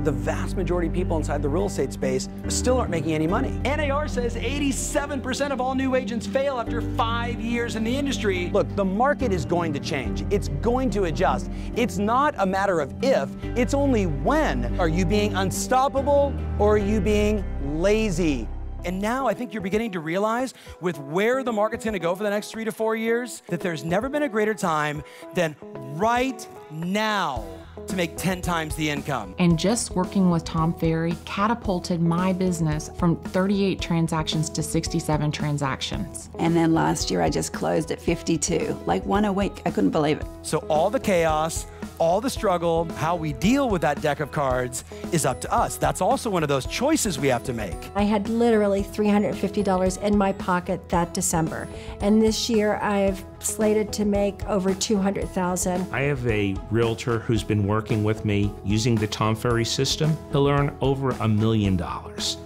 the vast majority of people inside the real estate space still aren't making any money. NAR says 87% of all new agents fail after 5 years in the industry. Look, the market is going to change. It's going to adjust. It's not a matter of if, it's only when. Are you being unstoppable or are you being lazy? And now I think you're beginning to realize with where the market's gonna go for the next 3 to 4 years, that there's never been a greater time than right now to make 10 times the income. And just working with Tom Ferry catapulted my business from 38 transactions to 67 transactions. And then last year I just closed at 52, like one a week. I couldn't believe it. So all the chaos, all the struggle, how we deal with that deck of cards is up to us. That's also one of those choices we have to make. I had literally $350 in my pocket that December. And this year I've slated to make over $200,000. I have a realtor who's been working with me using the Tom Ferry system. He'll earn over $1 million.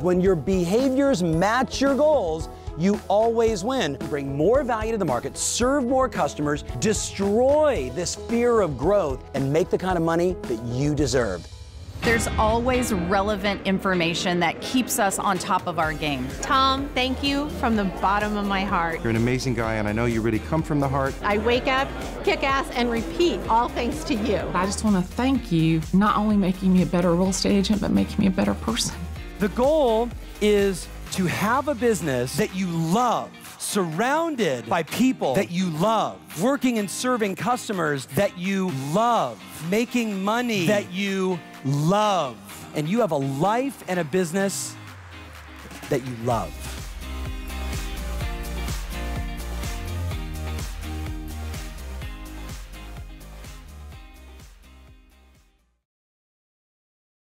When your behaviors match your goals, you always win. Bring more value to the market, serve more customers, destroy this fear of growth, and make the kind of money that you deserve. There's always relevant information that keeps us on top of our game. Tom, thank you from the bottom of my heart. You're an amazing guy, and I know you really come from the heart. I wake up, kick ass, and repeat, all thanks to you. I just want to thank you, not only making me a better real estate agent, but making me a better person. The goal is to have a business that you love, surrounded by people that you love, working and serving customers that you love, making money that you love, and you have a life and a business that you love.